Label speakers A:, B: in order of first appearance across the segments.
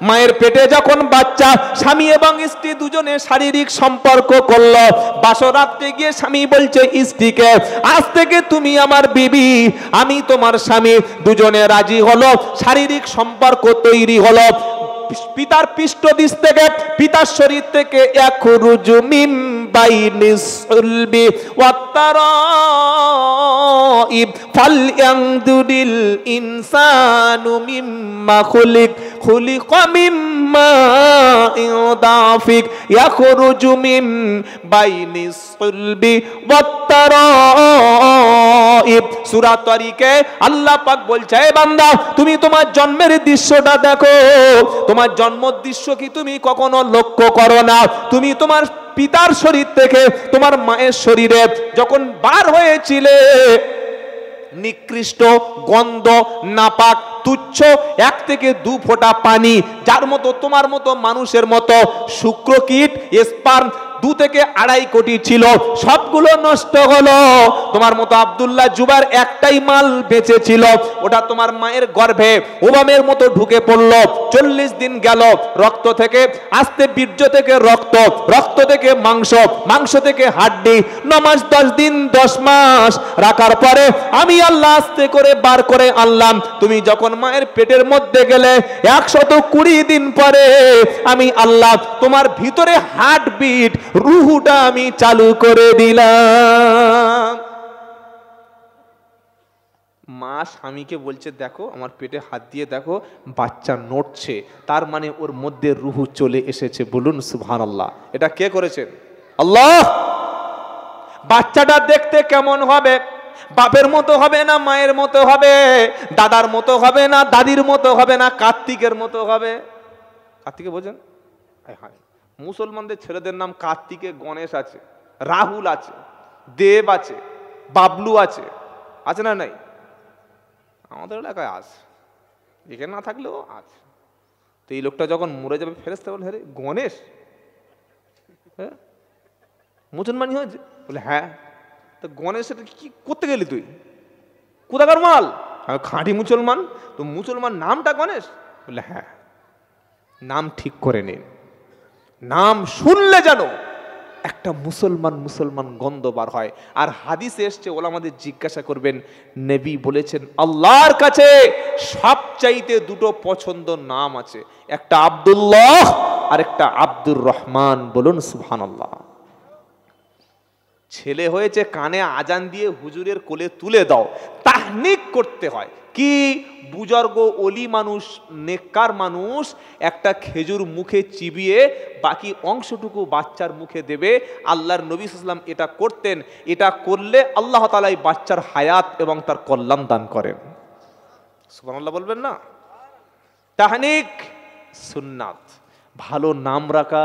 A: মায়ের পেটে যখন বাচ্চা, স্বামী এবং স্ত্রী দুজনে শারীরিক সম্পর্ক করলো। বাসরাতে গিয়ে স্বামী বলছে স্ত্রীকে, আজ থেকে তুমি আমার বিবি, আমি তোমার স্বামী। দুজনে রাজি হলো, শারীরিক সম্পর্ক তৈরি হলো। পিতার পৃষ্ঠদেশ থেকে, পিতার শরীর থেকে ইয়াখরুজু মিন বাইনিস সুলবি ওয়াত তারাইব ফালয়ানদুরিল ইনসানু মিম্মা খুলিকা মিম্মা দাফিক ইয়াখরুজু মিন বাইনিস সুলবি ওয়াত তারাইব। সূরা তারিকে আল্লাহ পাক বলছে, হে বান্দা, তুমি তোমার জন্মের দৃশ্যটা দেখো। তোমার জন্ম দৃশ্য কি তুমি কখনো লক্ষ্য করো না? তুমি তোমার পিতার শরীর থেকে তোমার মায়ের শরীরে যখন বার হয়েছিলে, নিকৃষ্ট, গন্ধ, নাপাক, তুচ্ছ 1 থেকে 2 ফোঁটা পানি, যার মতো তোমার মতো মানুষের মতো শুক্রকীট, স্পার্ম 2 থেকে 2.5 কোটি ছিল, সবগুলো নষ্ট হলো। তোমার মতো আব্দুল্লাহ জুবাইর একটাই মাল বেঁচে ছিল, ওটা তোমার মায়ের গর্ভে ওবামের মতো ঢুকে পড়লো। 40 দিন গেল, রক্ত থেকে আস্তে বীর্য থেকে রক্ত, রক্ত থেকে মাংস, মাংস থেকে হাড্ডি। 9 মাস 10 দিন 10 মাস রাখার পরে আমি আল্লাহ আস্তে করে বার করে আনলাম। তুমি যখন মায়ের পেটের মধ্যে গেলে 120 দিন পরে আমি আল্লাহ তোমার ভিতরে হার্টবিট, রুহুটা আমি চালু করে দিলাম। মা স্বামীকে বলছে, দেখো আমার পেটে হাত দিয়ে দেখো, বাচ্চা নড়ছে, তার মানে ওর মধ্যে রুহু চলে এসেছে। বলুন সুবহানাল্লাহ। এটা কে করেছেন? আল্লাহ। বাচ্চাটা দেখতে কেমন হবে? বাপের মতো হবে না মায়ের মতো হবে? দাদার মতো হবে না দাদির মতো হবে না কার্তিকের মতো হবে? কার্তিকে বোঝেন? মুসলমানদের ছেলেদের নাম কার্তিকে গণেশ আছে, রাহুল আছে, দেব আছে, বাবলু আছে, আছে না নাই? আমাদের এলাকায় আছে, এখানে না থাকলেও আছে। তো এই লোকটা যখন মরে যাবে, ফেরেশতা বলে, হ্যাঁ গণেশ, হ্যাঁ মুসলমানই হয়েছে? বলে হ্যাঁ। তো গণেশের কি করতে গেলি তুই? কোথাকার মাল? খাঁটি মুসলমান। তো মুসলমান নামটা গণেশ? বলে হ্যাঁ। নাম ঠিক করে নিন, নাম শুনলে যেন একটা মুসলমান মুসলমান গন্ধ বার হয়। আর হাদিসে এসছে, ওলামাদের জিজ্ঞাসা করবেন, নবী বলেছেন আল্লাহর কাছে সবচাইতে 2টো পছন্দ নাম আছে, একটা আব্দুল্লাহ আর একটা আব্দুর রহমান। বলুন সুবহানাল্লাহ। ছেলে হয়েছে, কানে আজান দিয়ে হুজুরের কোলে তুলে দাও, তাহনিক করতে হয়। কি বুজুর্গ ওলি মানুষ, নেককার মানুষ একটা খেজুর মুখে চিবিয়ে বাকি অংশটুকু বাচ্চার মুখে দেবে। আল্লাহর নবী সাল্লাল্লাহু আলাইহি ওয়াসাল্লাম এটা করতেন। এটা করলে আল্লাহ তাআলা এই বাচ্চার হায়াত এবং তার কল্যাণ দান করেন। সুবহানাল্লাহ বলবেন না? তাহনিক সুন্নাত, ভালো নাম রাখা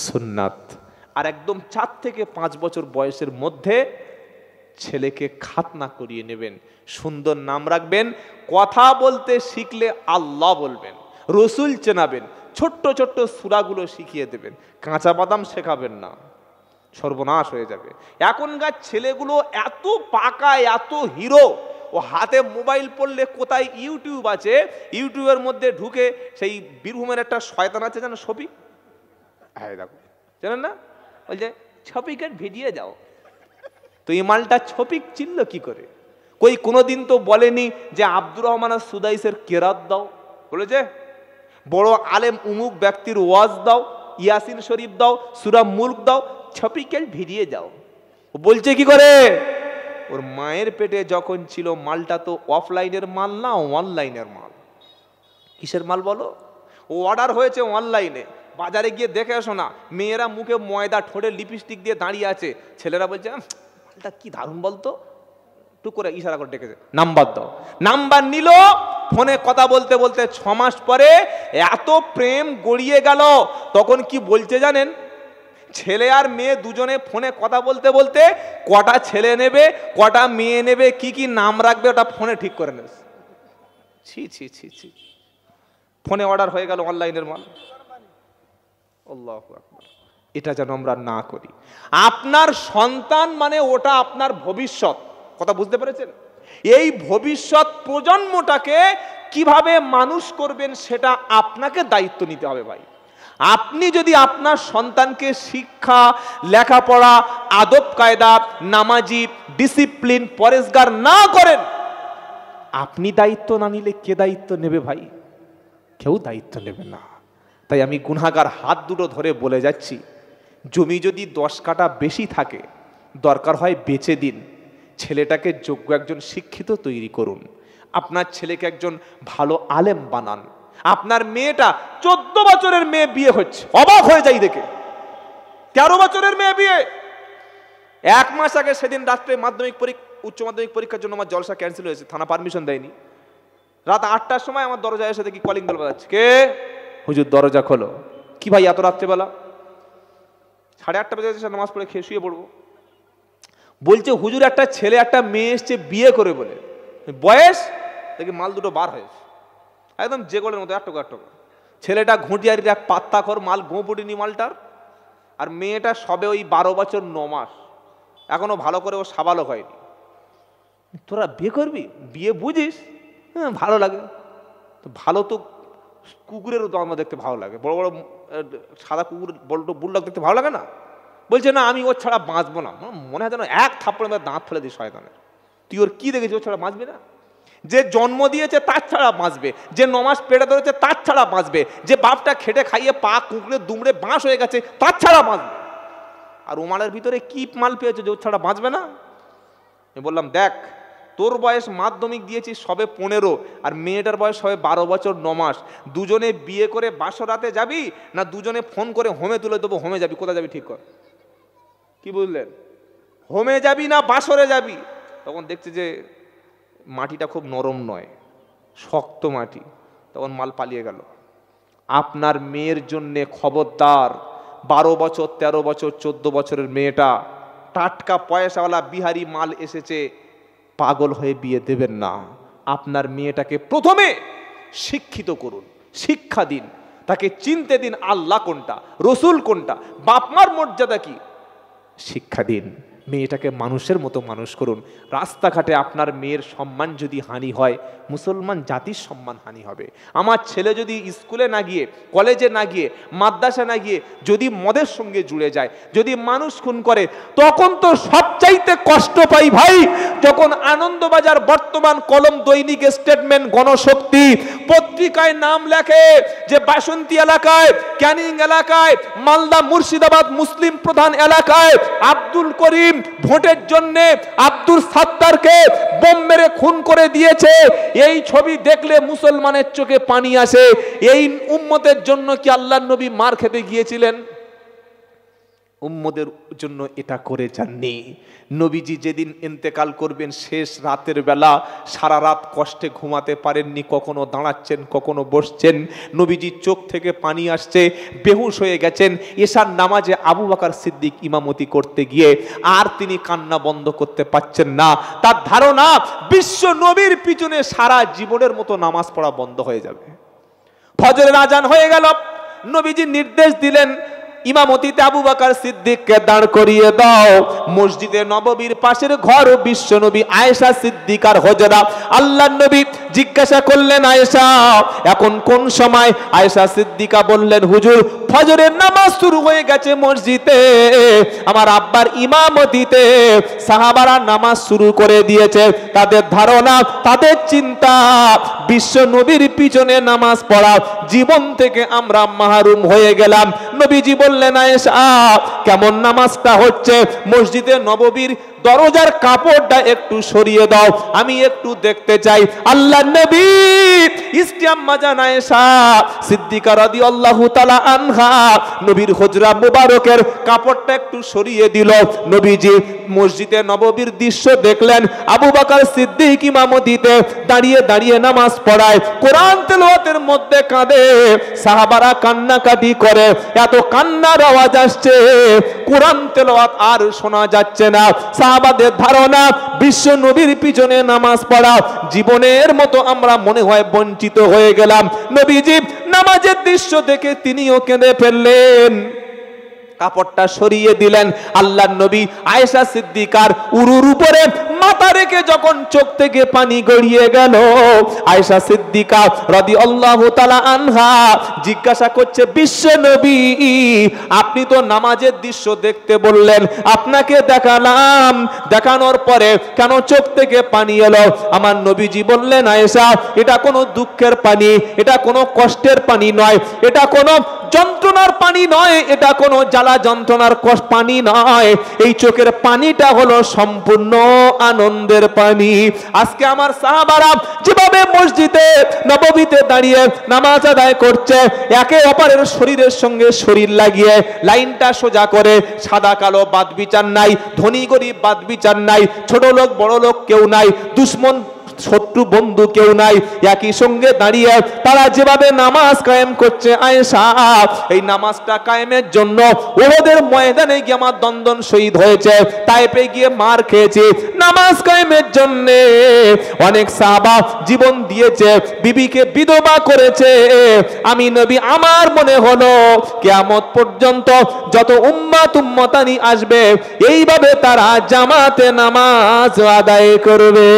A: সুন্নাত। আর একদম 4 থেকে 5 বছর বয়সের মধ্যে ছেলেকে খাতনা করিয়ে নেবেন, সুন্দর নাম রাখবেন। কথা বলতে শিখলে আল্লাহ বলবেন, রসুল চেনাবেন, ছোট্ট ছোট্ট সূরাগুলো শিখিয়ে দেবেন, কাঁচা বাদাম শেখাবেন না, সর্বনাশ হয়ে যাবে। এখনকার ছেলেগুলো এত পাকা, এত হিরো, ও হাতে মোবাইল পড়লে কোথায় ইউটিউব আছে, ইউটিউবের মধ্যে ঢুকে সেই বীরভূমের একটা শয়তান আছে জানো, শফিক, হ্যাঁ দেখো জানেন না, বলছে ছপিকের ভিডিও যাও। তো এই মালটা ছপিক চিনল কি করে? কই কোনোদিন তো বলেনি যে আব্দুর রহমান সুদাইসের কেরাত দাও, বলেছে বড় আলেম উমুক ব্যক্তির ওয়াজ দাও, ইয়াসিন শরীফ দাও, সূরা মুলক দাও, ছপিকেল ভিডিও যাও। ও বলছে কি করে? ওর মায়ের পেটে যখন ছিল মালটা তো অফলাইনের মাল না, অনলাইনের মাল। কিসের মাল বলো? ও অর্ডার হয়েছে অনলাইনে, বাজারে গিয়ে দেখে আসো না, মেয়েরা মুখে ময়দা, ঠোঁটে লিপস্টিক দিয়ে দাঁড়িয়ে আছে, ছেলেরা বলছে মালটা কি দারুণ বলতো, টুক করে ইশারা করে ডেকেছে, নাম্বার দাও। নাম্বার নিল, ফোনে কথা বলতে বলতে 6 মাস পরে এত প্রেম গড়িয়ে গেল। তখন কি বলছে জানেন? ছেলে আর মেয়ে দুজনে ফোনে কথা বলতে বলতে কটা ছেলে নেবে, কটা মেয়ে নেবে, কি কি নাম রাখবে ওটা ফোনে ঠিক করে নেবে। ছি ছি ছি ছি, ফোনে অর্ডার হয়ে গেল অনলাইনের মাল। আল্লাহু আকবার। এটা যেন আমরা না করি। আপনার সন্তান মানে ওটা আপনার ভবিষ্যৎ, কথা বুঝতে পেরেছেন? এই ভবিষ্যৎ প্রজন্মটাকে কিভাবে মানুষ করবেন সেটা আপনাকে দায়িত্ব নিতে হবে ভাই। আপনি যদি আপনার সন্তানকে শিক্ষা, লেখাপড়া, আদব কায়দা, নামাজি, ডিসিপ্লিন, পরেশগার না করেন, আপনি দায়িত্ব না নিলে কে দায়িত্ব নেবে ভাই? কেউ দায়িত্ব নেবে না। তাই আমি গুনাহগার হাত দুটো ধরে বলে যাচ্ছি, জমি যদি 10 কাঠা বেশি থাকে, দরকার হয় বেচে দিন, ছেলেটাকে যোগ্য একজন শিক্ষিত তৈরি করুন, আপনার ছেলেকে একজন ভালো আলেম বানান। আপনার মেয়েটা 14 বছরের মেয়ে বিয়ে হচ্ছে, অবাক হয়ে যাই দেখে। 13 বছরের মেয়ে বিয়ে। 1 মাস আগে সেদিন রাত্রে উচ্চ মাধ্যমিক পরীক্ষার জন্য আমার জলসা ক্যান্সেল হয়েছে, থানা পারমিশন দেয়নি। রাত 8টার সময় আমার দরজায় এসে দেখি কলিং বেল বাজাচ্ছে। কে? হুজুর দরজা খোলো। কি ভাই এত রাত্রেবেলা? 8:30 বাজে, নামাজ পড়ে খেয়ে শুয়ে পড়বো। বলছে হুজুর একটা ছেলে একটা মেয়ে এসছে বিয়ে করে বলে। বয়স দেখি মাল দুটো বার হয়েছে, একদম যে গোলের মতো, 1 টাকা। ছেলেটা ঘুঁটিয়ারির এক পাত্তা খর, মাল গোঁ পড়িনি মালটার। আর মেয়েটা সবে ওই 12 বছর 9 মাস, এখনো ভালো করে ও সাবালক হয়নি। তোরা বিয়ে করবি? বিয়ে বুঝিস? হ্যাঁ ভালো লাগে তো। ভালো তো কুকুরেরও তো আমার দেখতে ভালো লাগে, বড় বড় সাদা কুকুর, বড় বুল্ডগ দেখতে ভালো লাগে না? বলছে না আমি ওর ছাড়া বাঁচবো না। মনে হয় যেন এক থাপ্পড়ে মেরে দাঁত ফেলে দিই শয়তানের। তুই ওর কি দেখেছিস ওর ছাড়া বাঁচবি না? যে জন্ম দিয়েছে তার ছাড়া বাঁচবে, যে 9 মাস পেটে ধরেছে তার ছাড়া বাঁচবে, যে বাপটা খেটে খাইয়ে পা কুকুরে দুমড়ে বাঁশ হয়ে গেছে তার ছাড়া বাঁচবে। আর ও মালের ভিতরে কি মাল পেয়েছে যে ওর ছাড়া বাঁচবে না? আমি বললাম দেখ, তোর বয়স মাধ্যমিক দিয়েছিস সবে 15, আর মেয়েটার বয়স সবে 12 বছর 9 মাস। দুজনে বিয়ে করে বাসরাতে যাবি, না দুজনে ফোন করে হোমে তুলে দেবো? হোমে যাবি, কোথায় যাবি ঠিক কর। কি বুঝলেন? হোমে যাবি না বাসরে যাবি? তখন দেখছে যে মাটিটা খুব নরম নয়, শক্ত মাটি, তখন মাল পালিয়ে গেল। আপনার মেয়ের জন্যে খবরদার, 12 বছর 13 বছর 14 বছরের মেয়েটা, টাটকা পয়সাওয়ালা বিহারি মাল এসেছে, পাগল হয়ে বিয়ে দেবেন না। আপনার মেয়েটাকে প্রথমে শিক্ষিত করুন, শিক্ষা দিন, তাকে চিনতে দিন আল্লাহ কোনটা, রসুল কোনটা, বাপমার মর্যাদা কি, শিক্ষা দিন। মেয়েটাকে মানুষের মতো মানুষ করুন। রাস্তাঘাটে আপনার মেয়ের সম্মান যদি হানি হয়, মুসলমান জাতির সম্মান হানি হবে। আমার ছেলে যদি স্কুলে না গিয়ে, কলেজে না গিয়ে, মাদ্রাসা না গিয়ে যদি মদের সঙ্গে জুড়ে যায়, যদি মানুষ খুন করে, তখন তো সবচাইতে কষ্ট পাই ভাই যখন আনন্দবাজার, বর্তমান, কলম, দৈনিক, স্টেটমেন্ট, গণশক্তি পত্রিকায় নাম লেখে যে বাসন্তী এলাকায়, ক্যানিং এলাকায়, মালদা মুর্শিদাবাদ মুসলিম প্রধান এলাকায় আব্দুল করিম ভোটের জন্য আব্দুল সাত্তারকে বোম মেরে খুন করে দিয়েছে। এই ছবি দেখলে মুসলমানের চোখে পানি আসে। এই উম্মতের জন্য কি আল্লাহর নবী মার খেতে গিয়েছিলেন? উম্মদের জন্য এটা করে যাননি। নবীজি যেদিন ইন্তেকাল করবেন শেষ রাতের বেলা, সারা রাত কষ্টে ঘুমাতে পারেননি, কখনো দাঁড়াচ্ছেন কখনো বসছেন, নবীজির চোখ থেকে পানি আসছে, বেহুশ হয়ে গেছেন। এশার নামাজে আবু বকর সিদ্দিক ইমামতি করতে গিয়ে আর তিনি কান্না বন্ধ করতে পারছেন না। তার ধারণা বিশ্ব নবীর পিছনে সারা জীবনের মতো নামাজ পড়া বন্ধ হয়ে যাবে। ফজরের আজান হয়ে গেল, নবীজি নির্দেশ দিলেন ইমামতিতে আবু বকর সিদ্দিককে দাঁড় করিয়ে দাও। মসজিদে নববীর পাশের ঘর বিশ্ব নবী আয়েশা সিদ্দিকার হুজরা। আল্লাহর নবী জিজ্ঞাসা করলেন, আয়েশা এখন কোন সময়? আয়েশা সিদ্দিকা বললেন, হুজুর ফজরের নামাজ শুরু হয়ে গেছে মসজিদে, আমার আব্বার ইমামতিতে সাহাবারা নামাজ শুরু করে দিয়েছে। তাদের ধারণা, তাদের চিন্তা, বিশ্ব নবীর পিছনে নামাজ পড়া জীবন থেকে আমরা মাহরুম হয়ে গেলাম। নবীজি বললেন, আয়েশা কেমন নামাজটা হচ্ছে? মসজিদে নববীর দরজার কাপড়টা একটু সরিয়ে দাও, আমি একটু দেখতে চাই। আল্লাহর নবী ইসলাম্মা জান আয়েশা সিদ্দিকা রাদিয়াল্লাহু তাআলা আনহা নবীর হুজরা মুবারকের কাপড়টা একটু সরিয়ে দিল। নবীজি মসজিদে নববীর দৃশ্য দেখলেন, আবু বকর সিদ্দিক ইমামতিতে দাঁড়িয়ে দাঁড়িয়ে নামাজ পড়ায়, কোরআন তেলাওয়াতের মধ্যে কাঁদে, সাহাবারা কান্নাকাটি করে, এত কান্নার আওয়াজ আসছে, কোরআন তেলাওয়াত আর শোনা যাচ্ছে না। সাহাবাদের ধারণা বিশ্ব নবীর পিছনে নামাজ পড়া জীবনের মতো আমরা মনে হয় বঞ্চিত হয়ে গেলাম। নবীজি নামাজের দৃশ্য দেখে তিনিও কেঁদে ফেললেন। কাপড়টা সরিয়ে দিলেন। আল্লাহর নবী আয়েশা সিদ্দিকার উরুর উপরে মাথা রেখে যখন চোখ থেকে পানি গড়িয়ে গেল, আয়েশা সিদ্দিকা রাদিয়াল্লাহু তাআলা আনহা জিজ্ঞাসা করছে, বিশ্ব নবী আপনি তো নামাজের দৃশ্য দেখতে বললেন, আপনাকে দেখালাম, দেখানোর পরে কেন চোখ থেকে পানি এলো? আমার নবীজি বললেন, আয়েশা এটা কোনো দুঃখের পানি, এটা কোনো কষ্টের পানি নয়, এটা কোনো যন্ত্রণার পানি নয়, এটা কোনো জ্বালা যন্ত্রণার পানি নয়, এই চোখের পানিটা হলো সম্পূর্ণ আনন্দের পানি। আজকে আমার সাহাবারা যেভাবে মসজিদে নববীতে দাঁড়িয়ে নামাজ আদায় করছে, একে অপরের শরীরের সঙ্গে শরীর লাগিয়ে লাইনটা সোজা করে, সাদা কালো বাদ বিচার নাই, ধনী গরিব বাদ বিচার নাই, ছোট লোক বড় লোক কেউ নাই, দুশ্মন শত্রু বন্ধু কেউ নাই, একই সঙ্গে দাঁড়িয়ে তারা যেভাবে নামাজ কায়েম করছে, আয়েশা এই নামাজটা কায়েমের জন্য ওদের ময়দানে গিয়ে আমার দন্দন শহীদ হয়েছে, তাইপে গিয়ে মার খেয়েছে, নামাজ কায়েমের জন্য অনেক সাহাবা জীবন দিয়েছে, বিবিকে বিধবা করেছে। আমি নবী আমার মনে হলো কিয়ামত পর্যন্ত যত উম্মতানি আসবে, এইভাবে তারা জামাতে নামাজ আদায় করবে।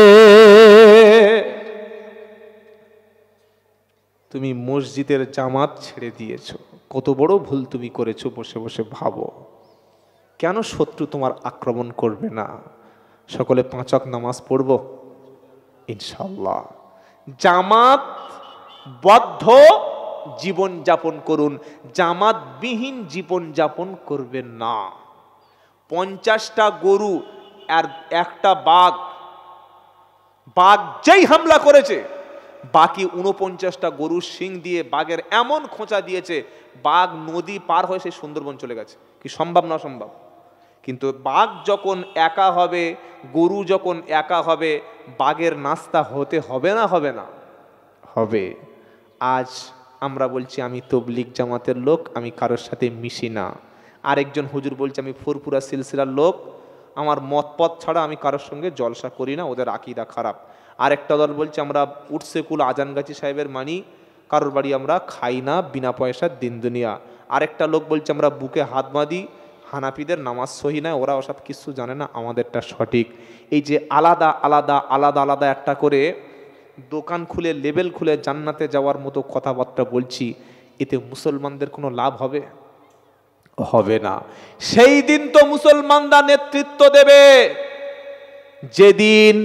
A: তুমি মসজিদের জামাত ছেড়ে দিয়েছো, কত বড় ভুল তুমি করেছো। বসে বসে ভাবো, কেন শত্রু তোমার আক্রমণ করবে না? সকলে 5 ওয়াক্ত নামাজ পড়বো ইনশাআল্লাহ। জামাত বদ্ধ জীবন যাপন করুন, জামাত বিহীন জীবন যাপন করবেন না। 50টা গরু আর একটা বাঘ, বাঘ যেই হামলা করেছে, বাকি 49টা গরুর শিং দিয়ে বাঘের এমন খোঁচা দিয়েছে, বাঘ নদী পার হয়ে সেই সুন্দরবন চলে গেছে। কি সম্ভব না সম্ভব? কিন্তু বাঘ যখন একা হবে, গরু যখন একা হবে, বাঘের নাস্তা হতে হবে না হবে না? হবে। আজ আমরা বলছি আমি তবলিগ জামাতের লোক, আমি কারোর সাথে মিশি না। আরেকজন হুজুর বলছে আমি ফুরফুরা সিলসিলার লোক, আমার মত পথ ছাড়া আমি কারোর সঙ্গে জলসা করি না, ওদের আকীদা খারাপ। আরেকটা দল বলছে আমরা উটসেকুল আজানগাছি সাহেবের মানি, কারোর বাড়ি আমরা খাই না, বিনা পয়সার দিন দুনিয়া। আরেকটা লোক বলছে আমরা বুকে হাত বাঁধি, হানাফিদের নামাজ সহি নয়, ওরা ওসব কিছু জানে না, আমাদেরটা সঠিক। এই যে আলাদা আলাদা আলাদা আলাদা একটা করে দোকান খুলে লেবেল খুলে জান্নাতে যাওয়ার মতো কথাবার্তা বলছি, এতে মুসলমানদের কোনো লাভ হবে? হবে না। সেই দিন তো মুসলমানরা নেতৃত্ব দেবে যেদিন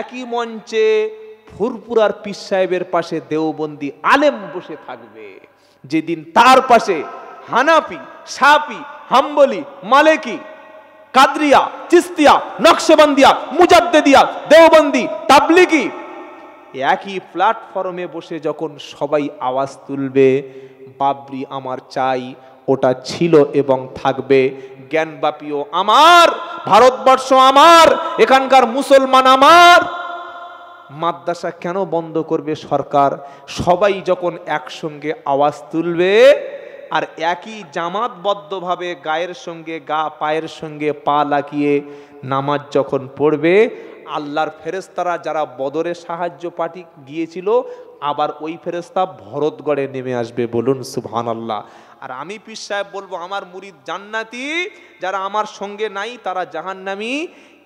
A: একই মঞ্চে ফুরপুরার পীর সাহেবের পাশে দেওবন্দি আলেম বসে থাকবে, যেদিন তার পাশে হানাফি, শাফি, হাম্বলি, মালিকি, কাদরিয়া, চিস্তিয়া, নকশবন্দিয়া, মুজাদ্দিদিয়া, দেওবন্দি, তাবলিগি একই প্ল্যাটফর্মে বসে যখন সবাই আওয়াজ তুলবে, বাবরি আমার চাই, ওটা ছিল এবং থাকবে। জ্ঞানবাপীও আমার, ভারতবর্ষ আমার, এখানকার মুসলমান আমার। মাদ্রাসা কেন বন্ধ করবে সরকার? সবাই যখন একসঙ্গে আওয়াজ তুলবে আর একই জামাতবদ্ধভাবে গায়ের সঙ্গে গা, পায়ের সঙ্গে পা লাগিয়ে নামাজ যখন পড়বে, আল্লাহর ফেরেশতারা যারা বদরে সাহায্য পাঠি গিয়েছিল, আবার ওই ফেরেশতা ভরতগড়ে নেমে আসবে। বলুন সুবহানাল্লাহ। আর আমি পীর সাহেব বলবো আমার মুরিদ জান্নাতি, যারা আমার সঙ্গে নাই তারা জাহান্নামী।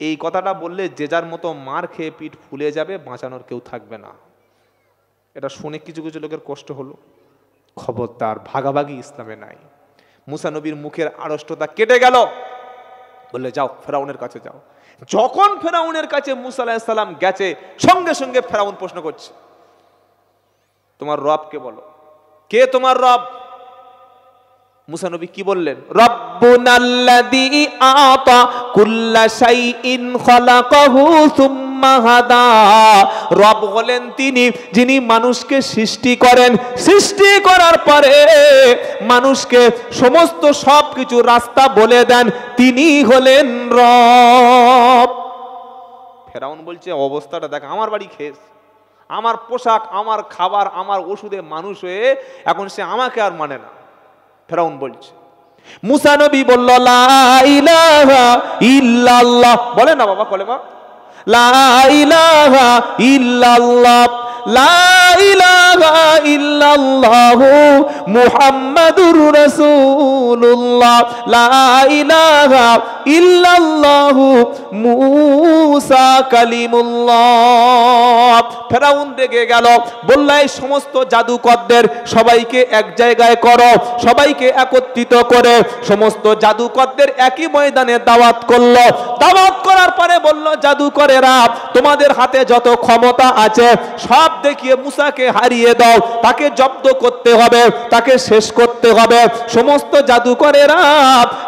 A: এই কথাটা বললে যে যার মতো মার খেয়ে পিঠ ফুলে যাবে, বাঁচানোর কেউ থাকবে না। এটা শুনে কিছু কিছু লোকের কষ্ট হলো। খবরদার, ভাগাভাগি ইসলামে নাই। মুসা নবীর মুখের আড়ষ্টতা কেটে গেল, বললে যাও ফেরাউনের কাছে যাও। যখন ফেরাউনের কাছে মুসা আলাইহিস সালাম গেছে, সঙ্গে সঙ্গে ফেরাউন প্রশ্ন করছে তোমার রবকে বলো, কে তোমার রব? মুসা নবী কি বললেন? রব্বুনাল্লাযী আতা কুল্লা শাইইন খালাকাহু সুম্মা হাদা। রব হলেন তিনি যিনি মানুষকে সৃষ্টি করেন, সৃষ্টি করার পরে মানুষকে সমস্ত সবকিছু রাস্তা বলে দেন, তিনি হলেন রব। ফেরাউন বলছে অবস্থাটা দেখ, আমার বাড়ি খেয়েছে, আমার পোশাক, আমার খাবার, আমার ওষুধে মানুষ হয়ে এখন সে আমাকে আর মানে না। ফেরাউন বলছে। মুসা নবী বলল লা ইলাহা ইল্লাল্লাহ। বলে না বাবা কলেমা, লা ইলাহা ইল্লাল্লাহ, লা ইলাহা ইলাহা ইল্লাল্লাহু মুহাম্মাদুর রাসূলুল্লাহ, লা ইলাহা ইল্লাল্লাহু মুসা কালিমুল্লাহ। ফেরাউন রেগে গেল, বলল এই সমস্ত জাদুকরদের সবাইকে এক জায়গায় করো, সবাইকে একত্রিত করে সমস্ত জাদুকরদের একই ময়দানে দাওয়াত করলো। দাওয়াত করার পরে বলল, জাদুকরেরা তোমাদের হাতে যত ক্ষমতা আছে সব দেখিয়ে মুসাকে হারিয়ে দাও, তাকে জব্দ করতে হবে, তাকে শেষ করতে হবে। সমস্ত জাদুকরেরা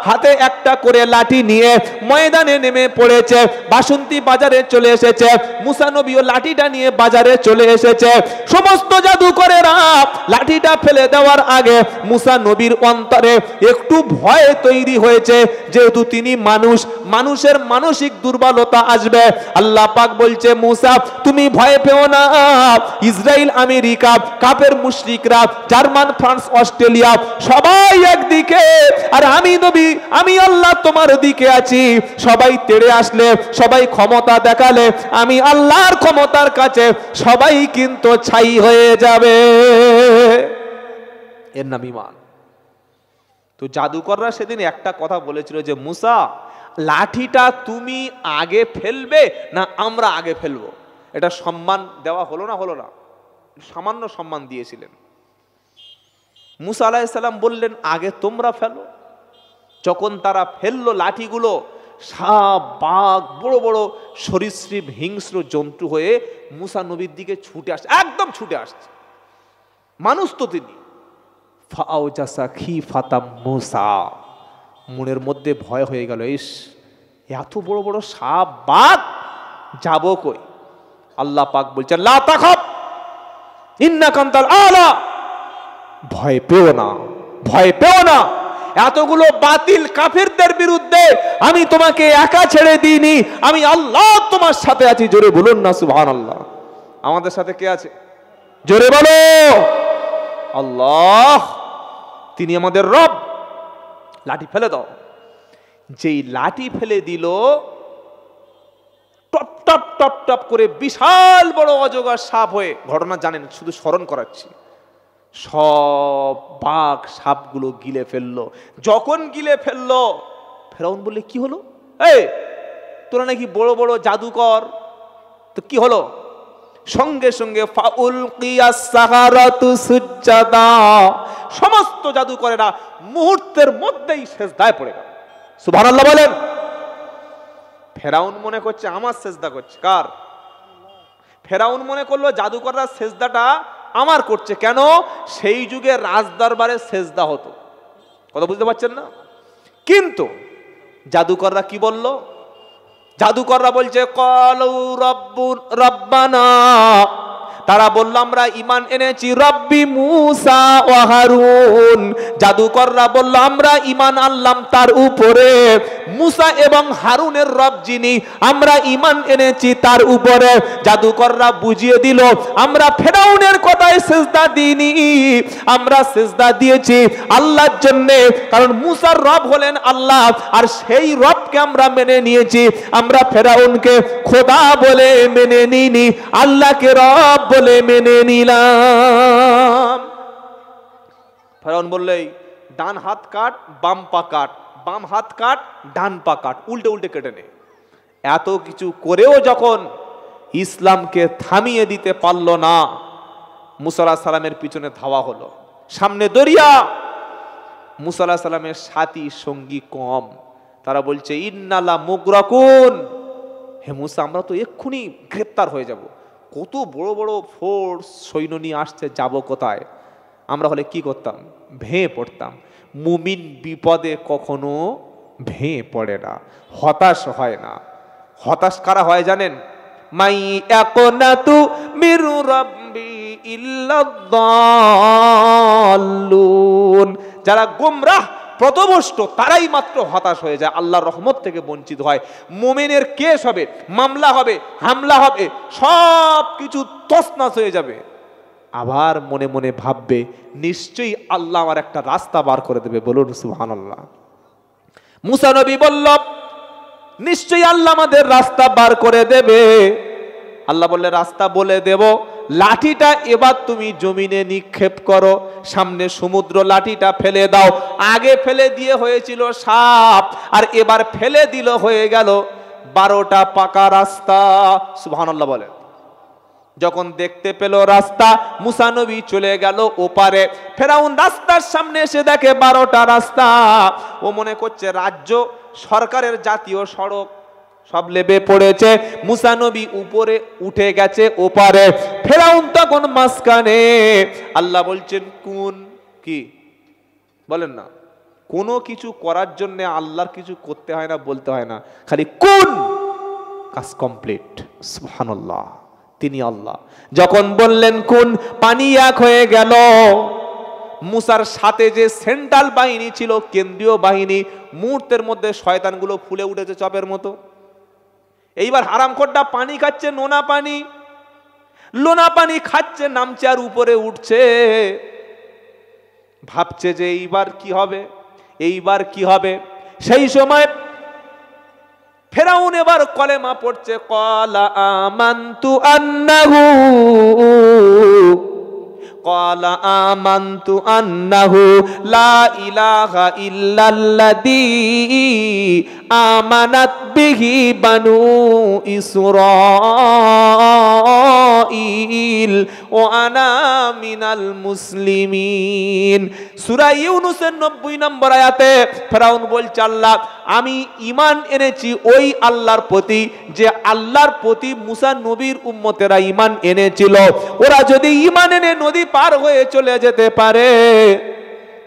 A: হাতে একটা করে লাঠি নিয়ে ময়দানে নেমে পড়েছে। বাসন্তী বাজারে চলে এসেছে, মুসা নবীও লাঠিটা নিয়ে বাজারে চলে এসেছে। সমস্ত জাদুকরেরা লাঠিটা ফেলে দেওয়ার আগে মুসা নবীর অন্তরে একটু ভয় তৈরি হয়েছে, যেহেতু তিনি মানুষ, মানুষের মানসিক দুর্বলতা আসবে। আল্লাহ পাক বলছে, মুসা তুমি ভয় পেও না, ইসরায়েল, আমেরিকা, কাফের মুশরিকরা, জার্মান, ফ্রান্স, অস্ট্রেলিয়া সবাই একদিকে, আর আমি নবী, আমি আল্লাহ তোমার দিকে আছি। সবাই তেড়ে আসলে, সবাই ক্ষমতা দেখালে, আমি আল্লাহর ক্ষমতার কাছে সবাই কিন্তু ছাই হয়ে যাবে। এর নাম ঈমান। তো জাদুকররা সেদিন একটা কথা বলেছিল যে, মুসা লাঠিটা তুমি আগে ফেলবে না আমরা আগে ফেলবো? এটা সম্মান দেওয়া হলো না? হলো না? সামান্য সম্মান দিয়েছিলেন। মুসা আলাইহিস সালাম বললেন, আগে তোমরা ফেলো। যখন তারা ফেললো লাঠিগুলো, সাপ, বাঘ, বড় বড় সরীসৃপ, হিংস্র জন্তু হয়ে মুসা নবীর দিকে ছুটে আসছে, একদম ছুটে আসছে। মানুষ তো তিনি। ফাআউজাসা খিফাতাম মুসা, মনের মধ্যে ভয় হয়ে গেল, ইস এত বড় বড় সাপ, বাঘ, যাবো কই? আল্লাহ পাক বলছেন, লা তাখাফ ইন্নাকা আনতাল আলা, ভয় পেও না, ভয় পেও না। এতগুলো বাতিল কাফিরদের বিরুদ্ধে আমি তোমাকে একা ছেড়ে দিইনি, আমি আল্লাহ তোমার সাথে আছি। জোরে বলুন না সুবহানাল্লাহ। আমাদের সাথে কে আছে? জোরে বলো। আল্লাহ, তিনি আমাদের রব। লাঠি ফেলে দাও। যেই লাঠি ফেলে দিল, টপ টপ টপ টপ করে বিশাল বড় অজগর সাপ হয়ে, ঘটনা জানেন, শুধু স্মরণ করাচ্ছি, সব বাঘ সাপগুলো গিলে ফেললো। যখন গিলে ফেললো, ফেরাউন বললে, কি হলো? এই তোরা নাকি বড় বড় জাদুকর, তো কি হলো? সঙ্গে সঙ্গে ফাউলকিয়াস সাহারাতু সুজদা, সমস্ত জাদুকরেরা মুহূর্তের মধ্যেই সেজদায় পড়ে গেল। সুবহানাল্লাহ বলেন। ফেরাউন মনে করছে আমার সেজদা করছে। কার? ফেরাউন মনে করলো জাদুকররা সেজদাটা আমার করছে। কেন? সেই যুগে রাজদরবারে সেজদা হতো। কথা বুঝতে পারছেন না? কিন্তু জাদুকররা কি বলল? জাদুকররা বলছে, ক্বালু রব্বানা, তারা বলল আমরা ঈমান এনেছি রব্বি মুসা ওয়া হারুন। জাদুকররা বলল আমরা ঈমান আনলাম তার উপরে, মুসা এবং হারুনের রব যিনি, আমরা ঈমান এনেছি তার উপরে। জাদুকররা বুঝিয়ে দিল, আমরা ফেরাউনের কথায় সিজদা দিইনি, আমরা সিজদা দিয়েছি আল্লাহর জন্য, কারণ মুসার রব হলেন আল্লাহ, আর সেই রবকে আমরা মেনে নিয়েছি। আমরা ফেরাউনকে খোদা বলে মেনে নিইনি, আল্লাহকে রব বলে মেনে নিলাম। ফেরাউন বললে, ডান হাত কাট, বাম পা কাট, বাম হাত কাট, ডান পা কাট, উল্টে উল্টে কেটে নে। এত কিছু করেও যখন ইসলামকে থামিয়ে দিতে পারল না, মুসা আলাইহিস সালামের পিছনে ধাওয়া হলো। সামনে দরিয়া, মুসা আলাইহিস সালামের সাথী সঙ্গী কম, তারা বলছে ইন্নালা মুগরাকুন, হে মুসা আমরা তো এক্ষুনি গ্রেপ্তার হয়ে যাব, কত বড় বড় ফোর্স সৈন্য নিয়ে আসছে, যাব কোথায়? আমরা হলে কি করতাম? ভেঙে পড়তাম। মুমিন বিপদে কখনো ভেঙে পড়ে না, হতাশ হয় না। হতাশ কারা হয় জানেন? মাই ইয়াকুনাতু মির রাব্বি ইল্লাদ-দাল্লুন, যারা গোমরাহ পথভ্রষ্ট তারাই মাত্র হতাশ হয়ে যায়, আল্লাহর রহমত থেকে বঞ্চিত হয়। মুমিনের কেস হবে, মামলা হবে, হামলা হবে, সব কিছু তছনছ হয়ে যাবে। আবার মনে মনে ভাববে নিশ্চয়ই আল্লাহ আমার একটা রাস্তা বার করে দেবে। বলুন সুবহানাল্লাহ। মুসা নবী বলল নিশ্চয়ই আল্লাহ আমাদের রাস্তা বার করে দেবে। আল্লাহ বললে রাস্তা বলে দেব, লাঠিটা এবার তুমি জমিনে নিক্ষেপ করো, সামনে সমুদ্র, লাঠিটা ফেলে দাও। আগে ফেলে দিয়ে হয়েছিল সাপ, আর এবার ফেলে দিল হয়ে গেল 12টা পাকা রাস্তা। সুবহানাল্লাহ বলে। যখন দেখতে পেল রাস্তা, মুসা নবী চলে গেল ওপারে। ফেরাউন রাস্তার সামনে এসে দেখে 12টা রাস্তা। ও মনে করছে রাজ্য সরকারের জাতীয় সড়ক, সব লেবে পড়েছে। মুসা নবী উপরে উঠে গেছে ওপারে, ফেরাউন তখন মাঝখানে। আল্লাহ বলছেন কোন কি বলেন না, কোনো কিছু করার জন্য আল্লাহর কিছু করতে হয় না, বলতে হয় না, খালি কোন, কাজ কমপ্লিট। সুবহানাল্লাহ, তিনি আল্লাহ। যখন বললেন কোন, পানি এক হয়ে গেল। মুসার সাথে যে সেন্ট্রাল বাহিনী ছিল, কেন্দ্রীয় বাহিনী, মুহূর্তের মধ্যে শয়তানগুলো ফুলে উঠেছে চপের মতো। এইবার হারামখোরটা পানি খাচ্ছে, নোনা পানি, লোনা পানি খাচ্ছে, নামছে আর উপরে উঠছে। ভাবছে যে এইবার কি হবে, এইবার কি হবে। সেই সময় ফেরাউন এবার কলেমা পড়ছে, ক্বালা আমানতু আন্নাহু, ক্বালা আমানতু আন্নাহু লা ইলাহা ইল্লাল্লাযী আমানাত বিহি বানু ইসরাঈল ওয়া আনা মিনাল মুসলিমিন। সূরা ইউনূসের 90 নম্বর আয়াতে ফেরাউন বলছে, আল্লাহ আমি ঈমান এনেছি ওই আল্লাহর প্রতি যে আল্লাহর প্রতি মুসা নবীর উম্মতেরা ঈমান এনেছিল। ওরা যদি ঈমান এনে নদী পার হয়ে চলে যেতে পারে,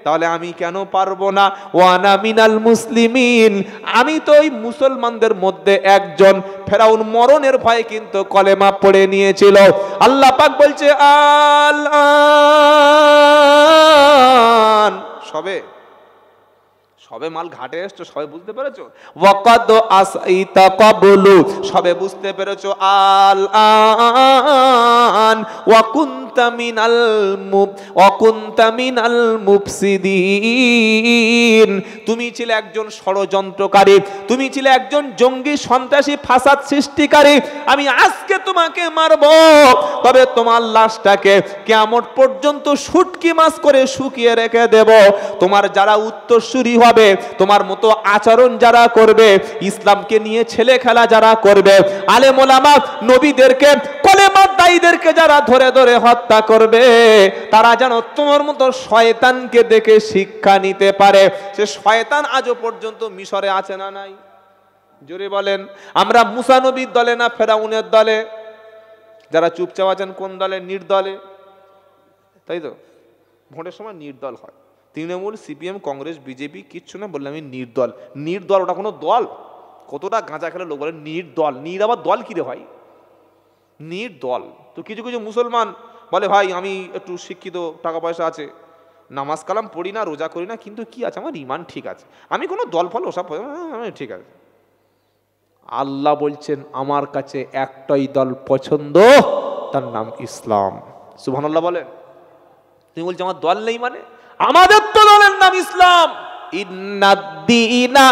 A: তাহলে আমি কেন পারবো না? ওয়ানা মিনাল মুসলিমিন, আমি তো ওই মুসলমানদের মধ্যে একজন। ফেরাউন মরণের ভয়ে কিন্তু কলেমা পড়ে নিয়েছিল। আল্লাহ পাক বলছে সবে সবে মাল ঘাটে এসছো, সবে বুঝতে পেরেছো? ওয়াকাদ আসাইতা ক্বাবলু, সবে বুঝতে পেরেছো? আল আন ওয়া কুনতা মিনাল মুফসিদিন, তুমি ছিলে একজন ষড়যন্ত্রকারী, তুমি ছিলে একজন জঙ্গি, সন্ত্রাসী, ফাসাদ সৃষ্টিকারী। আমি আজকে তোমাকে মারবো, তবে তোমার লাশটাকে কিয়ামত পর্যন্ত শুটকি মাছ করে শুকিয়ে রেখে দেব। তোমার যারা উত্তরসূরি হবে, তোমার মতো আচরণ যারা করবে, ইসলামকে নিয়ে ছেলে খেলা যারা করবে, আলেম ওলামা নবীদেরকে, কলেমার দায়ীদেরকে যারা ধরে ধরে হত্যা করবে, তারা যেন তোমার মতো শয়তানকে দেখে শিক্ষা নিতে পারে। সে শয়তান আজও পর্যন্ত মিশরে আছে না নাই? জোরে বলেন। আমরা মুসা নবীর দলে না ফেরাউনের দলে? যারা চুপচাপ আছেন কোন দলে? নির্দলে, তাই তো? ভোটের সময় নির্দল হয়, তৃণমূল, সিপিএম, কংগ্রেস, বিজেপি কিচ্ছু না, বললাম আমি নির্দল। নির্দল ওটা কোনো দল? কতটা গাঁজা খেলে লোক বলে নির্দল। নির আবার দল কি রে ভাই? নির্দল। তো কিছু কিছু মুসলমান বলে ভাই আমি একটু শিক্ষিত, টাকা পয়সা আছে, নামাজ কালাম পড়ি না, রোজা করি না, কিন্তু কি আছে, আমার ঈমান ঠিক আছে, আমি কোনো দল ফল ওসব ঠিক আছে। আল্লাহ বলছেন আমার কাছে একটাই দল পছন্দ, তার নাম ইসলাম। সুবহানাল্লাহ বলেন। তুমি বলছো আমার দল নেই, মানে আমাদের তো দলের নাম ইসলাম। ইন্নাদ-দীনা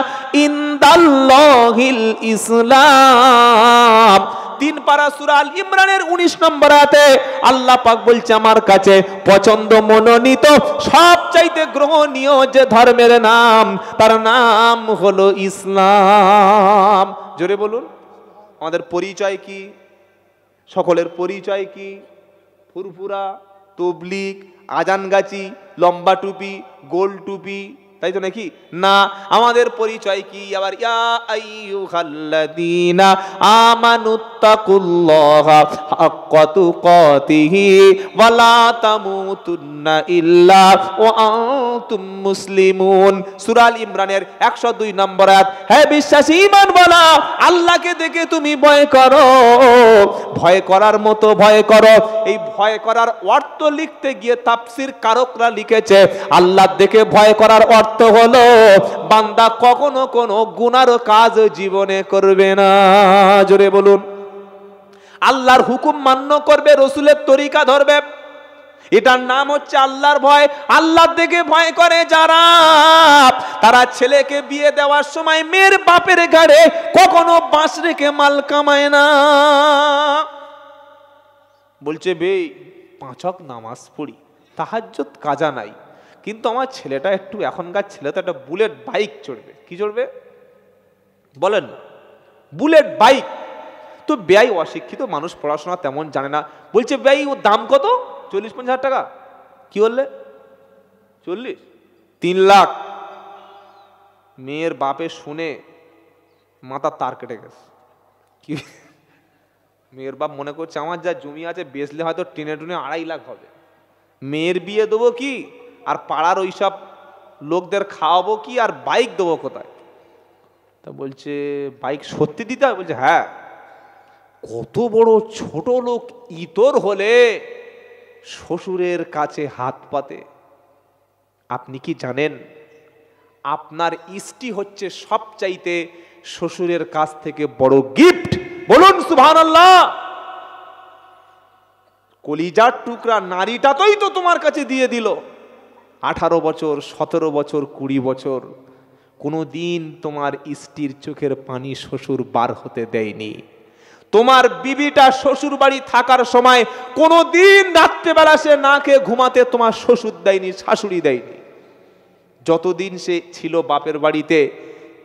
A: ইনদাল্লাহিল ইসলাম। 3 পারা সূরা আল ইমরানের 19 নম্বর আয়াতে আল্লাহ পাক বলছে আমার কাছে পছন্দ মনোনীত সবচাইতে গ্রহণীয় যে ধর্মের নাম, তার নাম হলো ইসলাম। জোরে বলুন। আমাদের পরিচয় কি? সকলের পরিচয় কি? ফুরফুরা, তবলিগ, আজানগাছি, লম্বা টুপি, গোল টুপি, তাই তো নাকি? না, আমাদের পরিচয় কি? আবার ইয়া আইয়ুহাল্লাযীনা আমানুত্তাকুল্লাহা হাক্কা তুকাতিহি ওয়া লা তামুতুন্না ইল্লা ওয়া আনতুম মুসলিমুন। সূরা আল ইমরানের 102 নম্বর আয়াত। হে বিশ্বাসী ঈমান বলা, আল্লাহকে দেখে তুমি ভয় করো, ভয় করার মতো ভয় করো। এই ভয় করার অর্থ লিখতে গিয়ে তাফসীর কারকরা লিখেছে আল্লাহ দেখে ভয় করার অর্থ হলো বান্দা কখনো কোনো গুনার কাজ জীবনে করবে না। জোরে বলুন। আল্লাহর হুকুম মান্য করবে, রসুলের তরিকা ধরবে, এটার নাম হচ্ছে আল্লাহর ভয়। আল্লাহ দেখে ভয় করে যারা, তারা ছেলেকে বিয়ে দেওয়ার সময় মেয়ের বাপের ঘাড়ে কখনো বাঁশ রেখে মাল কামায় না। বলছে বে 5 ওয়াক্ত নামাজ পড়ি, তাহাজ্জুদ কাজা নাই, কিন্তু আমার ছেলেটা একটু, এখনকার ছেলে তো একটা বুলেট বাইক চড়বে। কি চড়বে বলেন? Bullet bike. তো ব্যয়, অশিক্ষিত মানুষ, পড়াশোনা তেমন জানে না, বলছে ব্যয় ওর দাম কত? 40-50 হাজার টাকা। কি বললে? 40? 3 লাখ। মেয়ের বাপে শুনে মাথা তার কেটে গেছে। কি? মেয়ের বাপ মনে করছে আমার যা জমি আছে বেচলে হয়তো টেনে টুনে 2.5 লাখ হবে, মেয়ের বিয়ে দেবো কি, আর পাড়ার ওইসব লোকদের খাওয়াবো কি, আর বাইক দেবো কোথায়? তা বলছে বাইক সত্যি দিতে হবে? বলছে হ্যাঁ। কত বড় ছোট লোক ইতর হলে শ্বশুরের কাছে হাত পাতে। আপনি কি জানেন আপনার স্ত্রী হচ্ছে সবচাইতে শ্বশুরের কাছ থেকে বড় গিফট? বলুন সুবহানাল্লাহ। কলিজার টুকরা নারীটাকেই তো তোমার কাছে দিয়ে দিল। 18 বছর, 17 বছর, 20 বছর কোনোদিন তোমার স্ত্রীর চোখের পানি শ্বশুর বার হতে দেয়নি। তোমার বিবিটা শ্বশুর বাড়ি থাকার সময় কোনোদিন রাত্রেবেলা সে না খেয়ে ঘুমাতে তোমার শ্বশুর দেয়নি, শাশুড়ি দেয়নি। যতদিন সে ছিল বাপের বাড়িতে,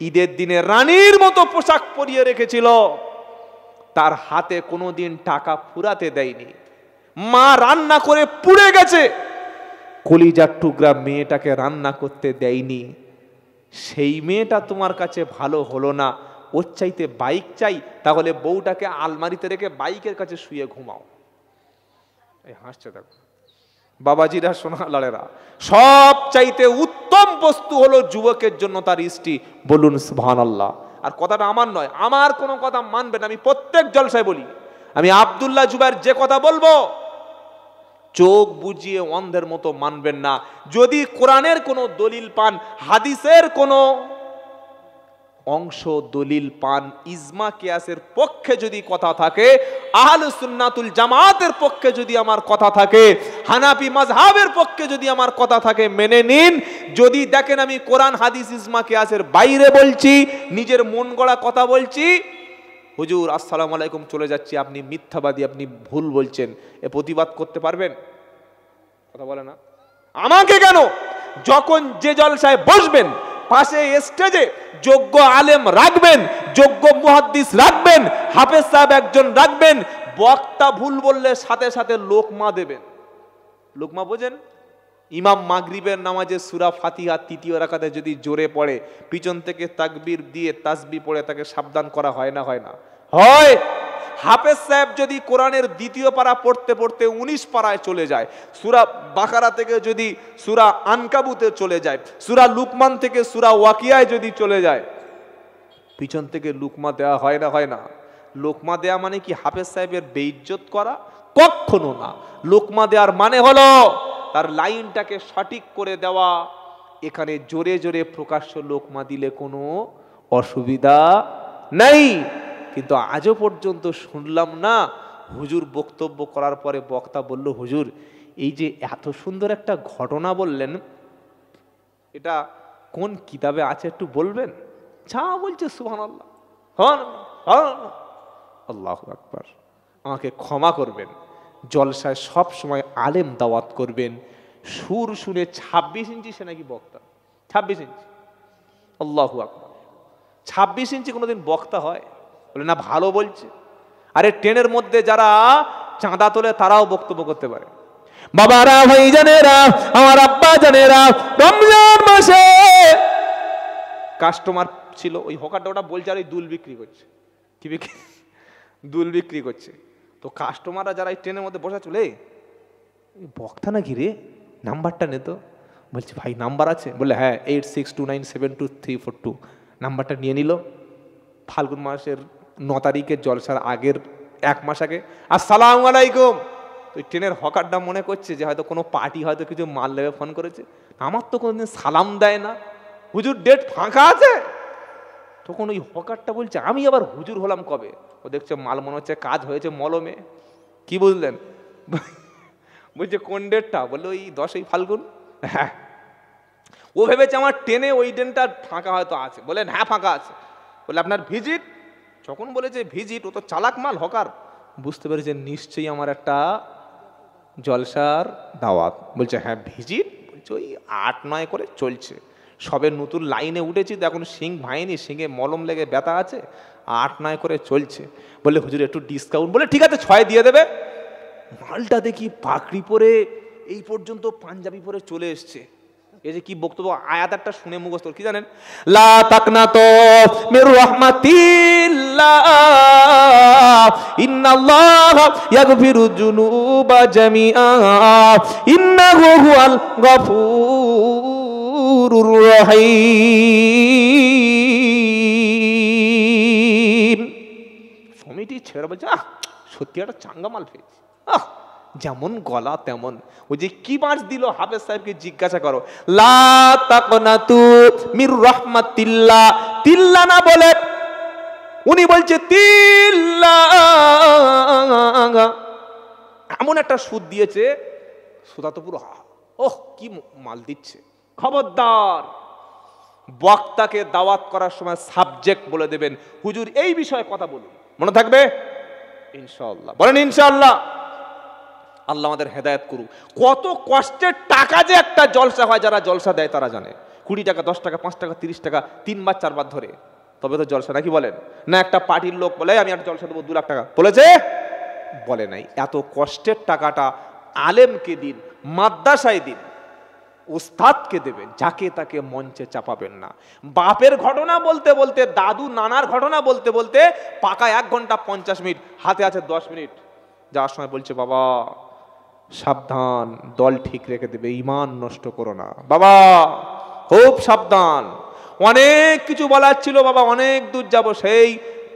A: ঈদের দিনে রানীর মতো পোশাক পরিয়ে রেখেছিল, তার হাতে কোনোদিন টাকা ফুরাতে দেয়নি। মা রান্না করে পুড়ে গেছে, কলিজার টুকরা মেয়েটাকে রান্না করতে দেয়নি। সেই মেয়েটা তোমার কাছে ভালো হলো না, ওর চাইতে বাইক চাই, তাহলে বউটাকে আলমারিতে রেখে বাইকের কাছে শুয়ে ঘুমাও। এই হাসছে দেখো বাবাজিরা, সোনা লালেরা, সব চাইতে উত্তম বস্তু হলো যুবকের জন্য তার স্ত্রী। বলুন সুবহানাল্লাহ। আর কথাটা আমার নয়, আমার কোনো কথা মানবেন, আমি প্রত্যেক জলসায় বলি, আমি আব্দুল্লাহ জুবাইর যে কথা বলবো চোখ বুজিয়ে অন্ধের মতো মানবেন না। যদি কোরআনের কোনো দলিল পান, হাদিসের কোনো অংশ দলিল পান, ইজমা কিয়াসের পক্ষে যদি কথা থাকে, আহলে সুন্নাতুল জামাতের পক্ষে যদি আমার কথা থাকে, হানাফি মাযহাবের পক্ষে যদি আমার কথা থাকে, মেনে নিন। যদি দেখেন আমি কোরআন হাদিস ইজমা কিয়াসের বাইরে বলছি, নিজের মন গড়া কথা বলছি, হুজুর আসসালামু আলাইকুম চলে যাচ্ছি, আপনি মিথ্যাবাদী, আপনি ভুল বলছেন, এ প্রতিবাদ করতে পারবেন? কথা বলে না। আমাকে কেন, যখন যে জলসায় বসবেন পাশে স্টেজে যোগ্য আলেম রাখবেন, যোগ্য মুহাদ্দিস রাখবেন, হাফেজ সাহেব একজন রাখবেন, বক্তা ভুল বললে সাথে সাথে লোকমা দেবেন। লোকমা বোঝেন? ইমাম মাগরিবের নামাজে সূরা ফাতিহা তৃতীয় রাকাতে যদি জোরে পড়ে, পিছন থেকে তাকবীর দিয়ে তাসবিহ পড়ে তাকে সাবধান করা হয় না? হয় না? হয়। হাফেজ সাহেব যদি কোরআনের দ্বিতীয় পারা পড়তে পড়তে 19 পারায় চলে যায়, সূরা বাকারা থেকে যদি সূরা আনকাবুতে চলে যায়, সূরা লুকমান থেকে সূরা ওয়াকিয়ায় যদি চলে যায়, পিছন থেকে লুকমা দেওয়া হয় না? হয় না? লোকমা দেয়া মানে কি হাফেজ সাহেবের বেইজ্জত করা? কখনো না। লোকমা দেওয়ার মানে হলো তার লাইনটাকে সঠিক করে দেওয়া। এখানে জোরে জোরে প্রকাশ্য লোকমা দিলে কোনো অসুবিধা নেই। কিন্তু আজও পর্যন্ত শুনলাম না হুজুর বক্তব্য করার পরে বক্তা বলল, হুজুর এই যে এত সুন্দর একটা ঘটনা বললেন, এটা কোন কিতাবে আছে একটু বলবেন? যা বলছে সুবহানাল্লাহ, হন হন, আল্লাহু আকবার। আমাকে ক্ষমা করবেন, জলসায় সব সময় আলেম দাওয়াত করবেন, সুর শুনে 26 ইঞ্চি সে নাকি বক্তা। 26 ইঞ্চি, আল্লাহু আকবার। 26 ইঞ্চি কোনোদিন বক্তা হয়? বলে না, ভালো বলছে। আরে ট্রেনের মধ্যে যারা চাঁদা তোলে তারাও বক্তব্য করতে পারে। বাবারা, ভাইজানেরা, আমার আব্বা জানেরা, রমজান মাসে কাস্টমার ছিল, ওই হকারটা ওটা বলছে আর ওই দুল বিক্রি করছে। কি বিক্রি? দুল বিক্রি করছে। তো কাস্টমাররা যারা এই ট্রেনের মধ্যে বসা চলে, বক্তা নাকি রে, নাম্বারটা নে তো। বলছে ভাই নাম্বার আছে? বলে হ্যাঁ, 8629722342। নাম্বারটা নিয়ে নিল। ফাল্গুন মাসের 9 তারিখের জলসার আগের 1 মাস আগে, আসসালামু আলাইকুম। তো ট্রেনের হকারটা মনে করছে যে হয়তো কোনো পার্টি হয়তো কিছু মাল লেগে ফোন করেছে, আমার তো কোনোদিন সালাম দেয় না, হুজুর ডেট ফাঁকা আছে? তখন ওই হকারটা বলছে আমি আবার হুজুর হলাম কবে? ও দেখছে মাল মনে হচ্ছে কাজ হয়েছে মলমে। কি বুঝলেন? বলছে কোন ডেটটা? বললো ওই 10ই ফাল্গুন। হ্যাঁ। ও ভেবেছে আমার ট্রেনে ওই ডেটটা ফাঁকা হয়তো আছে। বলেন হ্যাঁ ফাঁকা আছে। বলে আপনার ভিজিট? যখন বলেছে ভিজিট, ও তো চালাক মাল হকার, বুঝতে পেরেছে নিশ্চয়ই আমার একটা জলসার দাওয়াত। বলছে হ্যাঁ ভিজিট, বলছে ওই 8-9 করে চলছে, সবে নতুন লাইনে উঠেছি তো এখন শিং ভাইনি, শিঙে মলম লেগে ব্যথা আছে, 8-9 করে চলছে। বললে হুজুর একটু ডিসকাউন্ট, বলে ঠিক আছে 6 দিয়ে দেবে। মালটা দেখি পাগড়ি পরে এই পর্যন্ত পাঞ্জাবি পরে চলে এসছে। এই যে কি বক্তব্য, আয়াত একটা শুনে মুখস্থ, কি জানেন? লা তাকনাতু মির রাহমাতিল্লাহ ইন্নাল্লাহা ইয়াগফিরু যুনুবা জামিআ ইন্নাহু হুয়াল গফুরুর রহিম। সমিতি ছেড়ে বলছে সত্যি একটা চাঙ্গা মাল পেয়েছি, যেমন গলা তেমন। ওই যে কি মাছ দিল হাফেজ সাহেবকে জিজ্ঞাসা করো। লা তাকনাতু মির রাহমাতিল্লাহ, তিল্লা না বলে উনি বলছে তিল্লা, এমন একটা সুদ দিয়েছে, সুদা তো পুরো ওহ কি মাল দিচ্ছে। খবরদার, বক্তাকে দাওয়াত করার সময় সাবজেক্ট বলে দেবেন, হুজুর এই বিষয়ে কথা বলুন, মনে থাকবে ইনশাআল্লাহ। বলেন ইনশাআল্লাহ। আল্লাহ আমাদের হেদায়েত করুক। কত কষ্টের টাকা যে একটা জলসা হয়, যারা জলসা দেয় তারা জানে। 20 টাকা, 10 টাকা, 5 টাকা, 30 টাকা, 3 বার 4 বার ধরে, তবে তো জলসা, নাকি বলেন? না একটা পার্টির লোক বলে আমি একটা জলসা দেবো 2 লাখ টাকা, বলেছে? বলে নাই। এত কষ্টের টাকাটা আলেমকে দিন, মাদ্রাসায় দিন, উস্তাদকে দেবেন, যাকে তাকে মঞ্চে চাপাবেন না। বাপের ঘটনা বলতে বলতে, দাদু নানার ঘটনা বলতে বলতে পাকা 1 ঘন্টা 50 মিনিট, হাতে আছে 10 মিনিট, যাওয়ার সময় বলছে বাবা সাবধান, দল ঠিক রেখে দেবে, ঈমান নষ্ট করো না বাবা, খুব সাবধান। অনেক কিছু বলার ছিল বাবা, অনেক দূর যাব, সেই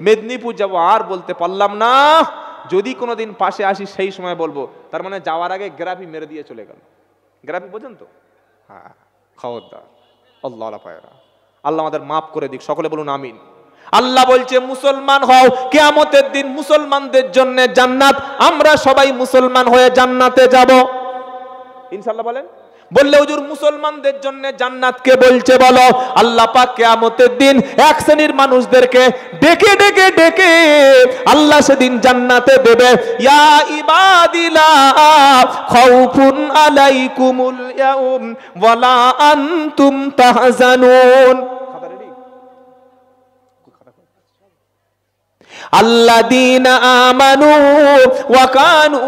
A: মেদিনীপুর যাব, আর বলতে পারলাম না, যদি কোনোদিন পাশে আসি সেই সময় বলবো। তার মানে যাওয়ার আগে গ্রাফি মেরে দিয়ে চলে গেল। গ্রাফি বোঝেন তো? হ্যাঁ, খবরদার। আল্লাহ পায়রা, আল্লাহ আমাদের মাফ করে দিক, সকলে বলুন আমিন। আল্লাহ বলছে মুসলমান হও, কিয়ামতের দিন মুসলমানদের জন্য জান্নাত, আমরা সবাই মুসলমান হয়ে জান্নাতে যাব ইনশাআল্লাহ। বলেন, বললে হুজুর মুসলমানদের জন্য জান্নাত কে বলছে বলো? আল্লাহ পাক কিয়ামতের দিন এক শ্রেণীর মানুষদেরকে ডেকে ডেকে ডেকে আল্লাহ সেদিন জান্নাতে দেবে। ইয়া ইবাদিলা খাউফুন আলাইকুমুল ইয়াউম ওয়ালা আনতুম তাহজানুন। আল্লাযীনা আমানু ওয়া কানু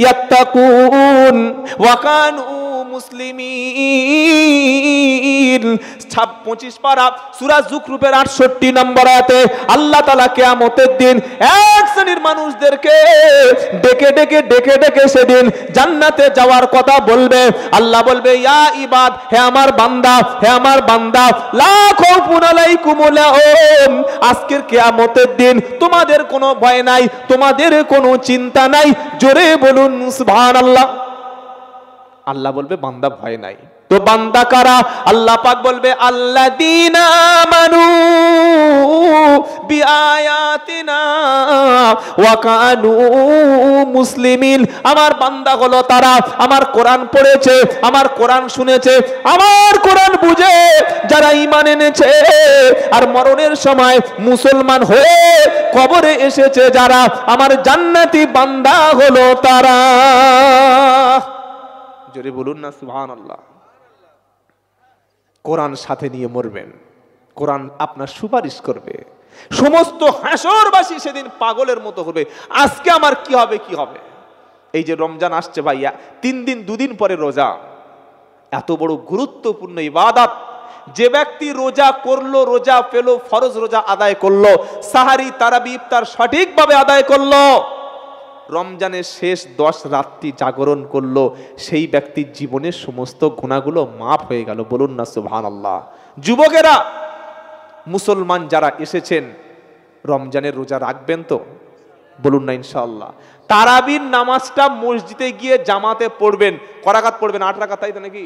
A: ইয়াত্তাকুন ওয়া কানু মুসলিমিন। 25 পারা সূরা যুকরুফের 68 নম্বর আয়াতে আল্লাহ তাআলা কিয়ামতের দিন এক শ্রেণীর মানুষদেরকে ডেকে ডেকে ডেকে ডেকে সেদিন জান্নাতে যাওয়ার কথা বলবে। আল্লাহ বলবে ইয়া ইবাদ, হে আমার বান্দা, হে আমার বান্দা, লা খাউফুন আলাইকুমুল ইয়াউম, আজকের কিয়ামতের দিন তোমাদের কোনো ভয় নাই, তোমাদের কোনো চিন্তা নাই। জোরে বলুন সুবহানাল্লাহ। আল্লাহ বলবে বান্দা ভয় নাই। তো বান্দা কারা? আল্লাহ পাক বলবে আল্লাযীনা আমানু বিআয়াতিনা ওয়া কানু মুসলিমিন। আমার বান্দা হলো তারা আমার কোরআন পড়েছে, আমার কোরআন শুনেছে, আমার কোরআন বুঝে যারা ঈমান এনেছে আর মরণের সময় মুসলমান হয়ে কবরে এসেছে যারা, আমার জান্নাতি বান্দা হলো তারা। জোরে বলুন না সুবহানাল্লাহ। কোরআন সাথে নিয়ে মরবেন, কোরআন আপনার সুপারিশ করবে। সমস্ত হাসরবাসী সেদিন পাগলের মতো হবে, আজকে আমার কি হবে কি হবে। এই যে রমজান আসছে ভাইয়া, 3 দিন 2 দিন পরে রোজা, এত বড় গুরুত্বপূর্ণ ইবাদত। যে ব্যক্তি রোজা করলো, রোজা পেল, ফরজ রোজা আদায় করলো, সাহারি তারাবি ইফতার সঠিকভাবে আদায় করলো, রমজানের শেষ 10 রাত্রি জাগরণ করলো, সেই ব্যক্তির জীবনের সমস্ত গুনাহগুলো মাফ হয়ে গেল। বলুন না সুবহানাল্লাহ। যুবকেরা, মুসলমান যারা এসেছেন রমজানের রোজা রাখবেন তো? বলুন না ইনশাআল্লাহ। তারাবির নামাজটা মসজিদে গিয়ে জামাতে পড়বেন। কয় রাকাত পড়বেন? 8 রাকাত, তাই তো নাকি?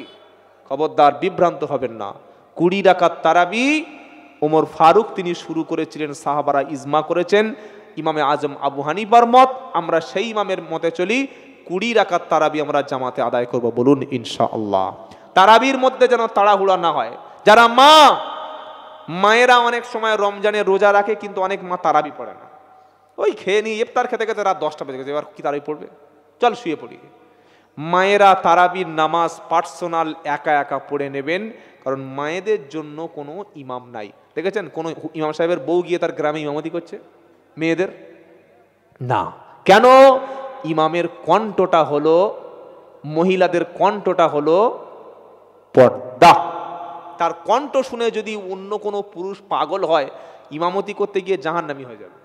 A: খবরদার বিভ্রান্ত হবেন না। 20 রাকাত তারাবি ওমর ফারুক তিনি শুরু করেছিলেন, সাহাবারা ইজমা করেছেন, ইমামে আজম আবু হানিফার মত, আমরা সেই ইমামের মতে চলি। 20 রাকাত তারাবি আমরা জামাতে আদায় করব। বলুন ইনশাআল্লাহ। তারাবির মধ্যে যেন তাড়াহুড়া না হয়। যারা মায়েরা অনেক সময় রমজানে রোজা রাখে, কিন্তু অনেক মা তারাবি পড়ে না। ওই খেয়ে নিয়ে ইফতার খেতে খেতে রাত 10টা বেজে গেছে, এবার কি তারাই পড়বে, চল শুয়ে পড়ি। মায়েরা তারাবির নামাজ পার্সোনাল একা একা পড়ে নেবেন, কারণ মায়েদের জন্য কোনো ইমাম নাই। দেখেছেন কোনো ইমাম সাহেবের বউ গিয়ে তার গ্রামে ইমামতি করছে মেয়েদের? না। কেন? ইমামের কণ্ঠটা হলো, মহিলাদের কণ্ঠটা হলো পর্দা। তার কণ্ঠ শুনে যদি অন্য কোনো পুরুষ পাগল হয়, ইমামতি করতে গিয়ে জাহান্নামী হয়ে যাবে।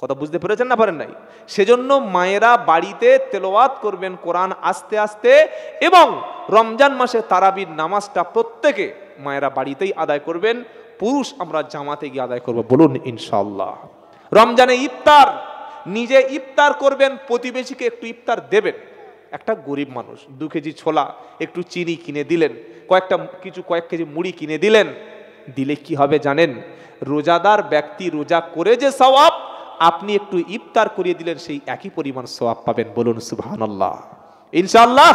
A: কথা বুঝতে পেরেছেন না পারেন নাই? সেজন্য মায়েরা বাড়িতে তেলাওয়াত করবেন কোরআন আস্তে আস্তে, এবং রমজান মাসে তারাবির নামাজটা প্রত্যেকে মায়েরা বাড়িতেই আদায় করবেন, পুরুষ আমরা জামাতে গিয়ে আদায় করব, বলুন ইনশাআল্লাহ। রমজানে ইফতার নিজে ইফতার করবেন, প্রতিবেশীকে একটু ইফতার দেবেন। একটা গরিব মানুষ 2 কেজি ছোলা, একটু চিনি কিনে দিলেন, কয়েক কেজি মুড়ি কিনে দিলেন, দিলে কি হবে জানেন? রোজাদার ব্যক্তি রোজা করে যে সওয়াব, আপনি একটু ইফতার করিয়ে দিলেন, সেই একই পরিমাণ সওয়াব পাবেন, বলুন সুবহানাল্লাহ ইনশাআল্লাহ।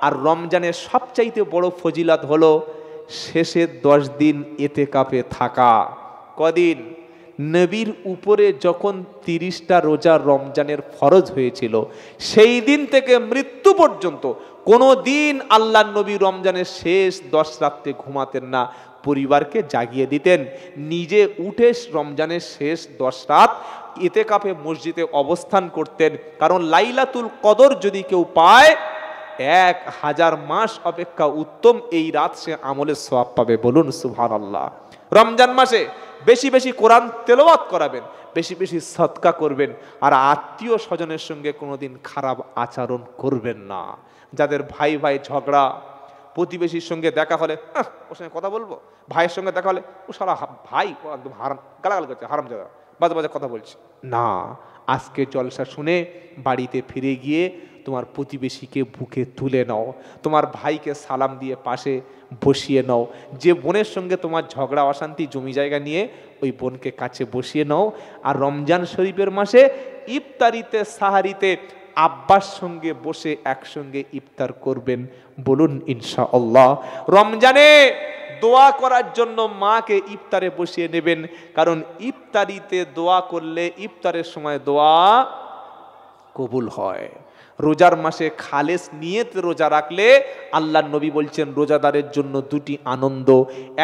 A: আর রমজানের সবচাইতে বড় ফজিলত হলো শেষের 10 দিন ইতিকাফে থাকা। কদিন? নবীর উপরে যখন 30টা রোজা রমজানের ফরজ হয়েছিল, সেই দিন থেকে মৃত্যু পর্যন্ত কোনো দিন আল্লাহর নবী রমজানের শেষ 10 রাত্রে ঘুমাতেন না, পরিবারকে জাগিয়ে দিতেন, নিজে উঠে রমজানের শেষ 10 রাত ইতিকাফে মসজিদে অবস্থান করতেন। কারণ লাইলাতুল কদর যদি কেউ পায়, 1000 মাস অপেক্ষা উত্তম এই রাত সে আমলের সওয়াব পাবে, বলুন সুবহানাল্লাহ। রমজান মাসে বেশি বেশি কোরআন তেলাওয়াত করাবেন, বেশি বেশি সদকা করবেন, আর আত্মীয় স্বজনের সঙ্গে কোনোদিন খারাপ আচরণ করবেন না। যাদের ভাই ভাই ঝগড়া, প্রতিবেশীর সঙ্গে দেখা হলে ওর সঙ্গে কথা বলবো, ভাইয়ের সঙ্গে দেখা হলে ও সারা ভাই একদম হারাম, গালাগাল করছে, হারামজাদা, বাজে বাজে কথা বলছে না। আজকে জলসা শুনে বাড়িতে ফিরে গিয়ে তোমার প্রতিবেশীকে বুকে তুলে নাও, তোমার ভাইকে সালাম দিয়ে পাশে বসিয়ে নাও। যে বোনের সঙ্গে তোমার ঝগড়া অশান্তি জমি জায়গা নিয়ে, ওই বোনকে কাছে বসিয়ে নাও। আর রমজান শরীফের মাসে ইফতারিতে সাহারিতে আব্বার সঙ্গে বসে একসঙ্গে ইফতার করবেন, বলুন ইনশাআল্লাহ। রমজানে দোয়া করার জন্য মাকে ইফতারে বসিয়ে নেবেন, কারণ ইফতারিতে দোয়া করলে ইফতারের সময় দোয়া কবুল হয়। রোজার মাসে খালেস নিয়ত রোজা রাখলে আল্লাহর নবী বলছেন রোজাদারের জন্য 2টি আনন্দ,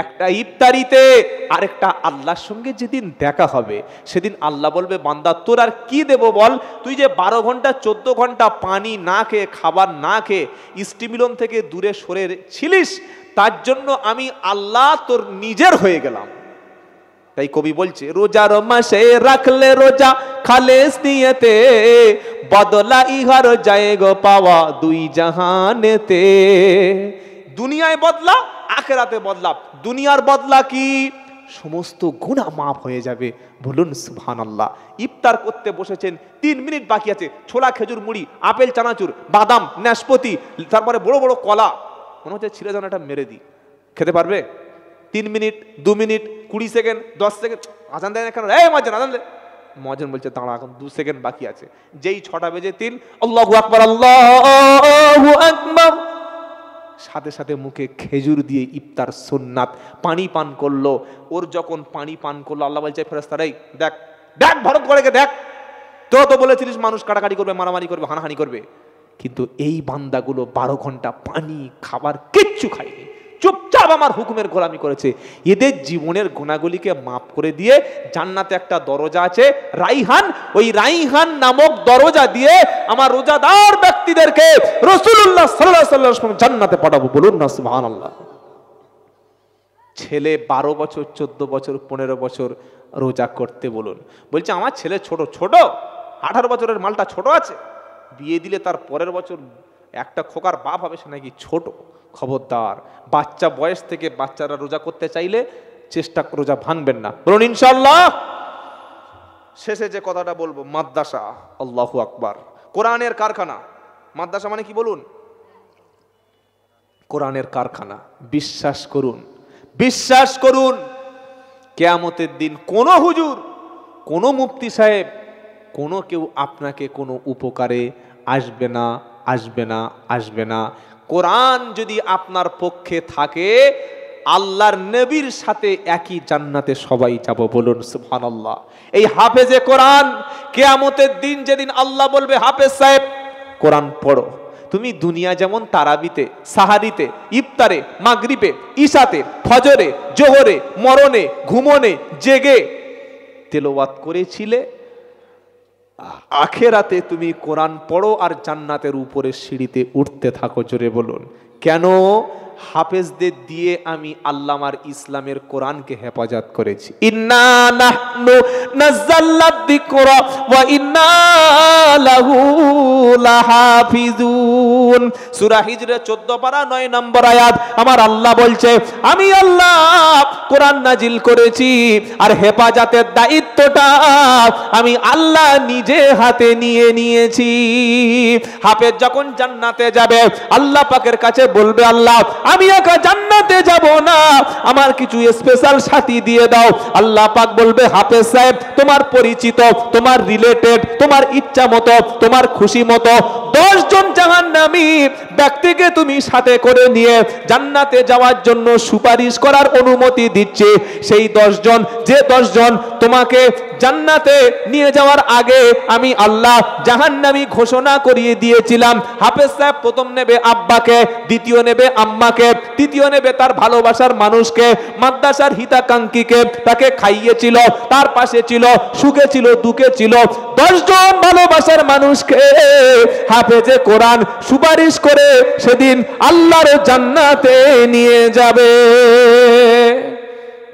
A: একটা ইফতারিতে, আরেকটা আল্লাহর সঙ্গে যেদিন দেখা হবে সেদিন আল্লাহ বলবে, বান্দা তোর আর কি দেব বল? তুই যে 12 ঘন্টা 14 ঘন্টা পানি না খেয়ে, খাবার না খেয়ে স্টিমিলন থেকে দূরে সরে ছিলিস, তার জন্য আমি আল্লাহ তোর নিজের হয়ে গেলাম। তাই কবি বলছে, রোজার মাসে রাখলে রোজা খালেস নিয়তে, বদলা ইহার জায়গা পাওয়া 2 জাহানেতে। দুনিয়ায় বদলা, আখিরাতে বদলা। দুনিয়ার বদলা কি? সমস্ত গুনাহ মাফ হয়ে যাবে, বলুন সুবহানাল্লাহ। ইফতার করতে বসেছেন, 3 মিনিট বাকি আছে, ছোলা খেজুর মুড়ি, আপেল চানাচুর, বাদাম নাশপাতি, তারপরে বড় বড় কলা, মনে হচ্ছে ছিঁড়ে যেন এটা মেরে দিই, খেতে পারবে? 3 মিনিট, 2 মিনিট, 20 সেকেন্ড, 10 সেকেন্ড, আজান দেয় না কেন? মাঝে আজান দে। মহাজন বলছে দাঁড়া, এখন 2 সেকেন্ড বাকি আছে। যেই 6টা বেজে 3, আল্লাহু আকবার, আল্লাহু আকবার, সাথে সাথে মুখে খেজুর দিয়ে ইফতার সুন্নাত পানি পান করলো। ওর যখন পানি পান করলো, আল্লাহ বলছে ফেরেশতারাই দেখ দেখ ভরত করে দেখ, তো বলেছিলিস মানুষ কাটাকাটি করবে, মারামারি করবে, হানাহানি করবে, কিন্তু এই বান্দাগুলো 12 ঘন্টা পানি খাবার কিচ্ছু খায়নি, চুপচাপ আমার হুকুমের গোলামি করেছে। এদের জীবনের গুনাহগুলিকে মাফ করে দিয়ে জান্নাতে একটা দরজা আছে রাইহান, ওই রাইহান নামক দরজা দিয়ে আমার রোজাদার ব্যক্তিদেরকে রাসূলুল্লাহ সাল্লাল্লাহু আলাইহি ওয়াসাল্লাম জান্নাতে পাঠাবো, বলুন না সুবহানাল্লাহ। ছেলে 12 বছর, 14 বছর, 15 বছর রোজা করতে বলুন, বলছে আমার ছেলে ছোট 18 বছরের মালটা ছোট আছে, বিয়ে দিলে তার পরের বছর একটা খোকার বাপ হবে, সে নাকি ছোট। খবরদার, বাচ্চা বয়স থেকে বাচ্চারা রোজা করতে চাইলে চেষ্টা রোজা ভাঙবেন না, বলুন ইনশাআল্লাহ। শেষে যে কথাটা বলবো, মাদ্রাসা, আল্লাহু আকবার, কোরআনের কারখানা। মাদ্রাসা মানে কি বলুন? কোরআনের কারখানা। বিশ্বাস করুন, বিশ্বাস করুন, কিয়ামতের দিন কোনো হুজুর, কোনো মুফতি সাহেব, কোনো কেউ আপনাকে কোনো উপকারে আসবে না, আসবে না, আসবে না। কোরআন যদি আপনার পক্ষে থাকে, আল্লাহর নবীর সাথে একই জান্নাতে সবাই যাব, বলুন সুবহানাল্লাহ। এই হাফেজে কোরআন কিয়ামতের দিন যেদিন আল্লাহ বলবে হাফেজ সাহেব কোরআন পড়ো, তুমি দুনিয়া যেমন তারাবিতে, সাহারিতে, ইফতারে, মাগরিবে, ইশাতে, ফজরে, জোহরে, মরণে, ঘুমনে, জেগে তেলাওয়াত করেছিলে, আখেরাতে তুমি কোরআন পড়ো আর জান্নাতের উপরে সিঁড়িতে উঠতে থাকো। জোরে বলুন কেন? হাফেজদের দিয়ে আমি আল্লামার ইসলামের কোরআনকে হেফাজত করেছি। ইন্না নাহনু নাযালনা যিকরা ওয়া ইন্না লাহু লাহাফিজুন। সূরা হিজরে 14 পারা 9 নম্বর আয়াত আমার আল্লাহ বলছে আমি আল্লাহ কোরআন নাজিল করেছি আর হেফাজতের দায়িত্বটা আমি আল্লাহ নিজে হাতে নিয়ে নিয়েছি। হাফেজ যখন জান্নাতে যাবে আল্লাহ পাকের কাছে বলবে আল্লাহ আমি একা জান্নাতে যাব না, আমার কিছু স্পেশাল সাথী দিয়ে দাও। আল্লাহ পাক বলবে হাফেজ সাহেব তোমার পরিচিত, তোমার রিলেটেড, তোমার ইচ্ছা মতো, তোমার খুশি মতো 10 জন জাহান্নামী ব্যক্তিকে তুমি সাথে করে নিয়ে জান্নাতে যাওয়ার জন্য সুপারিশ করার অনুমতি দিচ্ছে। সেই 10 জন, যে 10 জন তোমাকে জান্নাতে নিয়ে যাওয়ার আগে আমি আল্লাহ জাহান্নামী ঘোষণা করিয়ে দিয়েছিলাম। হাফেজ সাহেব প্রথম নেবে আব্বাকে, দ্বিতীয় নেবে আম্মাকে, তৃতীয় নেবে তার ভালোবাসার মানুষকে, মাদ্রাসার হিতাকাঙ্ক্ষীকে, তাকে খাইয়েছিল, তার পাশে ছিল, সুখে ছিল, দুঃখে ছিল, 10 জন ভালোবাসার মানুষকে হাফেজে কোরআন সুপারিশ করে সেদিন আল্লাহর জান্নাতে নিয়ে যাবে।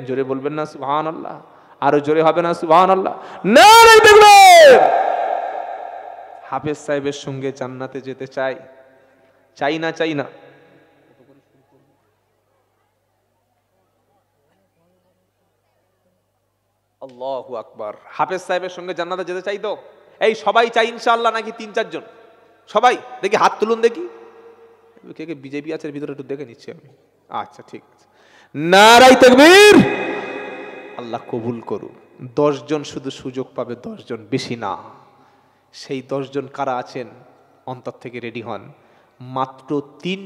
A: জোরে বলবেন না সুবহানাল্লাহ? আরো জোরে হবে না সুবহানাল্লাহ? নারে তাকবীর। হাফেজ সাহেবের সঙ্গে জান্নাতে যেতে চাই, চাই না? চাই না? আল্লাহু আকবার। হাফেজ সাহেবের সঙ্গে জান্নাতে যেতে চাই তো? এই সবাই চাই ইনশাআল্লাহ নাকি 3-4 জন? সবাই দেখি হাত তুলুন দেখি। কে কে বিজেপি আছে ভিতরে একটু দেখে নিচ্ছি আমি। আচ্ছা ঠিক আছে। নারে তাকবীর। আল্লাহ কবুল করুক। 10 জন শুধু সুযোগ পাবে, 10 জন, বেশি না। সেই 10 জন কারা আছেন অন্তর থেকে রেডি হন। মাত্র 3